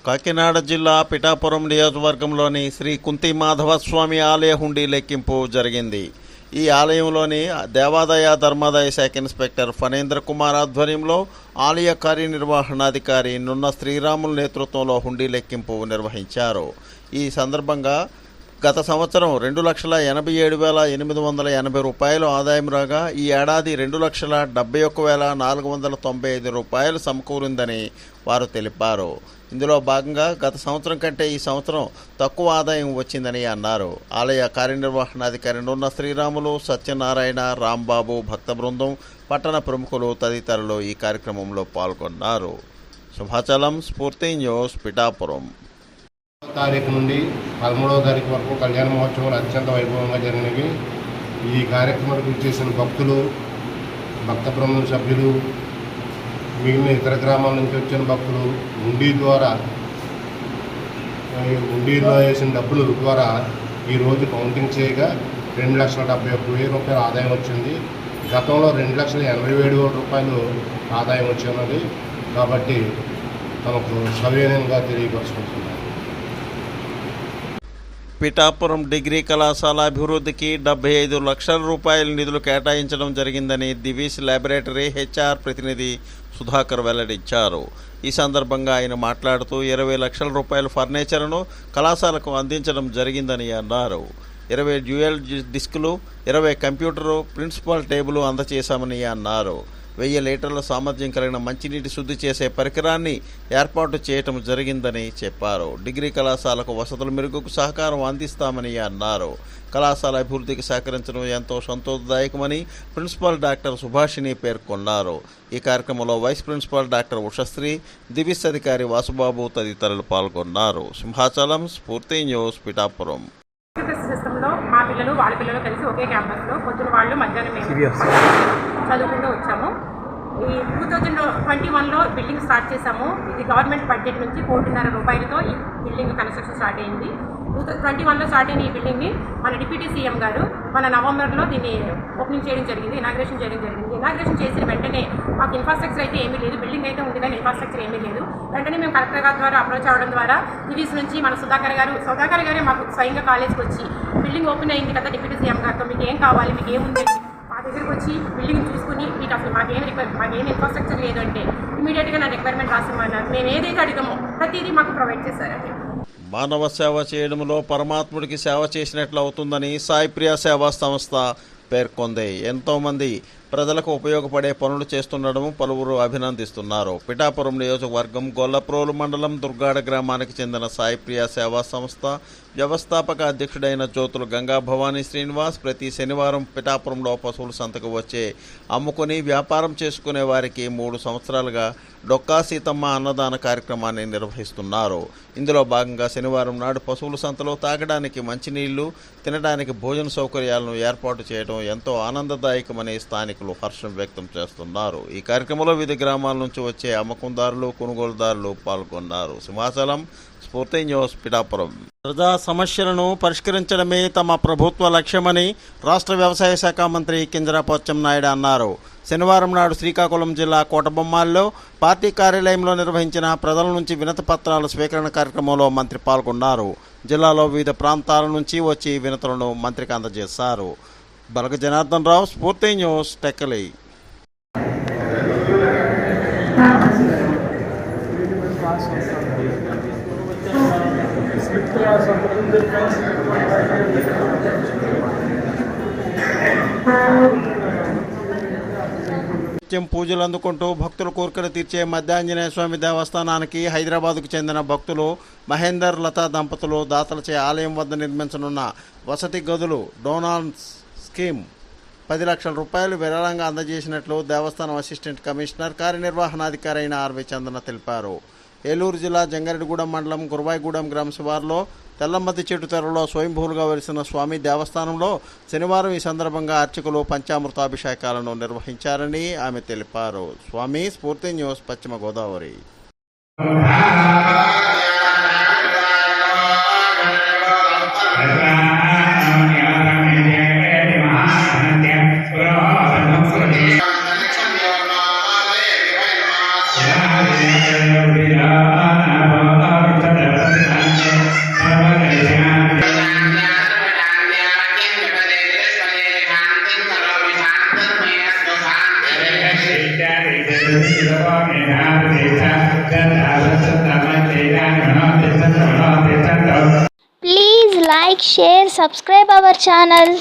కాకినాడ జిల్లా పిఠాపురం నియోజకవర్గంలోని శ్రీ కుంతి మాధవస్వామి ఆలయ హుండీ లెక్కింపు జరిగింది. ఈ ఆలయంలోని దేవాదాయ ధర్మాదాయ శాఖ ఇన్స్పెక్టర్ ఫణేంద్ర కుమార్ ఆధ్వర్యంలో ఆలయ కార్యనిర్వహణాధికారి నున్న శ్రీరాముల నేతృత్వంలో హుండీ లెక్కింపు నిర్వహించారు. ఈ సందర్భంగా గత సంవత్సరం 2,87,880 రూపాయలు ఆదాయం రాగా ఈ ఏడాది 2,71,495 రూపాయలు సమకూరిందని వారు తెలిపారు. ఇందులో భాగంగా గత సంవత్సరం కంటే ఈ సంవత్సరం తక్కువ ఆదాయం వచ్చిందని అన్నారు. ఆలయ కార్యనిర్వహణాధికారి నున్న శ్రీరాములు, సత్యనారాయణ, రాంబాబు, భక్త బృందం, పట్టణ ప్రముఖులు తదితరులు ఈ కార్యక్రమంలో పాల్గొన్నారు. శుభాచలం, స్ఫూర్తి న్యూస్, పిఠాపురం. తారీఖు నుండి 13వ తారీఖు వరకు కళ్యాణ మహోత్సవాలు అత్యంత వైభవంగా జరిగినవి. ఈ కార్యక్రమానికి చేసిన భక్తులు, భక్త బృందం సభ్యులు, మిగిలిన ఇతర గ్రామాల నుంచి వచ్చిన భక్తులు హుండీలో వేసిన డబ్బుల ద్వారా ఈరోజు కౌంటింగ్ చేయగా 2,71,000 రూపాయలు ఆదాయం వచ్చింది. గతంలో 2,87,000 రూపాయలు ఆదాయం వచ్చినది. కాబట్టి తమకు సవినయంగా తెలియపరుచుకుంటున్నారు. పిఠాపురం డిగ్రీ కళాశాల అభివృద్ధికి 75 లక్షల రూపాయల నిధులు కేటాయించడం జరిగిందని దివీస్ ల్యాబొరేటరీ హెచ్ఆర్ ప్రతినిధి సుధాకర్ వెల్లడించారు. ఈ సందర్భంగా ఆయన మాట్లాడుతూ 20 లక్షల రూపాయల ఫర్నిచర్ను కళాశాలకు అందించడం జరిగిందని అన్నారు. 20 డ్యూయల్ డిస్కులు, 20 కంప్యూటరు, ప్రిన్సిపల్ టేబుల్ అందజేశామని అన్నారు. 1000 లీటర్ల సామర్థ్యం కలిగిన మంచినీటి శుద్ధి చేసే పరికరాన్ని ఏర్పాటు చేయటం జరిగిందని చెప్పారు. డిగ్రీ కళాశాలకు వసతుల మెరుగుకు సహకారం అందిస్తామని అన్నారు. కళాశాల అభివృద్ధికి సహకరించడం ఎంతో సంతోషదాయకమని ప్రిన్సిపల్ డాక్టర్ సుభాషిణి పేర్కొన్నారు. ఈ కార్యక్రమంలో vice principal doctor Ushasri, Divi's అధికారి వాసుబాబు తదితరులు పాల్గొన్నారు. సింహాచలం, స్ఫూర్తి న్యూస్, పిఠాపురం. సిస్టంలో మా పిల్లలు వాళ్ళ పిల్లలు కలిసి ఒకే క్యాంపస్లో పొద్దున వాళ్ళు మధ్యాహ్నం మేము చదువుకుంటూ వచ్చాము. ఈ 2021లో బిల్డింగ్ స్టార్ట్ చేశాము. ఇది గవర్నమెంట్ బడ్జెట్ నుంచి 1,50,00,000 రూపాయలతో ఈ బిల్డింగ్ కన్స్ట్రక్షన్ స్టార్ట్ అయింది. 2021లో స్టార్ట్ అయిన ఈ బిల్డింగ్ని మన డిప్యూటీ సీఎం గారు మన నవంబర్లో దీన్ని ఓపెనింగ్ చేయడం జరిగింది, ఇనాగ్రేషన్ చేయడం జరిగింది. ఇనాగ్రేషన్ చేసిన వెంటనే మాకు ఇన్ఫ్రాస్ట్రక్చర్ అయితే ఏమీ లేదు, బిల్డింగ్ అయితే ఉంది కానీ ఇన్ఫ్రాస్ట్రక్చర్ ఏమీ లేదు. వెంటనే మేము కలెక్టర్ గారి ద్వారా అప్రోచ్ అవ్వడం ద్వారా దివీస్ నుంచి మన సుధాకర్ గారే మాకు స్వయంగా కాలేజ్కి వచ్చి బిల్డింగ్ ఓపెన్ అయింది కదా డిప్యూటీ సీఎం గారితో, మీకు ఏం కావాలి, మీకు ఏముంది, మా దగ్గరికి వచ్చి బిల్డింగ్ చూసుకుని మీకు అసలు మాకేం ఇన్ఫ్రాస్ట్రక్చర్ లేదు అంటే ఇమీడియట్గా నా రిక్వైర్మెంట్ రాసిమన్నారు. మేము ఏదైతే అడిగామో ప్రతిదీ మాకు ప్రొవైడ్ చేశారండి. మానవ సేవ చేయడంలో పరమాత్ముడికి సేవ చేసినట్లు అవుతుందని సాయి ప్రియ సేవా సంస్థ పేర్కొంది. ఎంతోమంది ప్రజలకు ఉపయోగపడే పనులు చేస్తుండడం పలువురు అభినందిస్తున్నారు. పిఠాపురం నియోజకవర్గం గొల్లప్రోలు మండలం దుర్గాడ గ్రామానికి చెందిన సాయి ప్రియ సేవా సంస్థ వ్యవస్థాపక అధ్యక్షుడైన జ్యోతులు గంగా భవానీ శ్రీనివాస్ ప్రతి శనివారం పిఠాపురంలో పశువుల సంతకు వచ్చే అమ్ముకుని వ్యాపారం చేసుకునే వారికి 3 సంవత్సరాలుగా డొక్కా సీతమ్మ అన్నదాన కార్యక్రమాన్ని నిర్వహిస్తున్నారు. ఇందులో భాగంగా శనివారం నాడు పశువుల సంతలో తాగడానికి మంచినీళ్లు, తినడానికి భోజన సౌకర్యాలను ఏర్పాటు చేయడం ఎంతో ఆనందదాయకమని స్థానికులు హర్షం వ్యక్తం చేస్తున్నారు. ఈ కార్యక్రమంలో వివిధ గ్రామాల నుంచి వచ్చే అమ్మకందారులు, కొనుగోలుదారులు పాల్గొన్నారు. సింహాచలం, స్ఫూర్తి న్యూస్, పిఠాపురం. ప్రజా సమస్యలను పరిష్కరించడమే తమ ప్రభుత్వ లక్ష్యమని రాష్ట్ర వ్యవసాయ శాఖ మంత్రి కింజరాపు అచ్చెన్నాయుడు అన్నారు. శనివారం నాడు శ్రీకాకుళం జిల్లా కోటబొమ్మాల్లో పార్టీ కార్యాలయంలో నిర్వహించిన ప్రజల నుంచి వినతి పత్రాల స్వీకరణ కార్యక్రమంలో మంత్రి పాల్గొన్నారు. జిల్లాలో వివిధ ప్రాంతాల నుంచి వచ్చి వినతులను మంత్రికి అందజేశారు. బలగ జనార్దన్ రావు, స్ఫూర్తి న్యూస్, టెక్కలి. నిత్యం పూజలు అందుకుంటూ భక్తుల కోరికలు తీర్చే మధ్యాంజనేయ స్వామి దేవస్థానానికి హైదరాబాద్కు చెందిన భక్తులు మహేందర్ లతా దంపతులు దాతలచే ఆలయం వద్ద నిర్మించనున్న వసతి గదులు డోనాన్స్ స్కీమ్ 10 లక్షల రూపాయలు విరాళంగా అందజేసినట్లు దేవస్థానం అసిస్టెంట్ కమిషనర్ కార్యనిర్వహణాధికారి అయిన ఆర్వి చందన తెలిపారు. ఏలూరు జిల్లా జంగారెడ్డిగూడెం మండలం గురవాయిగూడెం గ్రామ శివారులో తెల్లమద్ది చెట్టు తెరలో స్వయంభూలుగా వెలిసిన స్వామి దేవస్థానంలో శనివారం ఈ సందర్భంగా అర్చకులు పంచామృతాభిషేకాలను నిర్వహించారని ఆమె తెలిపారు. స్వామి, స్ఫూర్తి న్యూస్, పశ్చిమ Godavari. Yeah. Please like, share, subscribe our channel.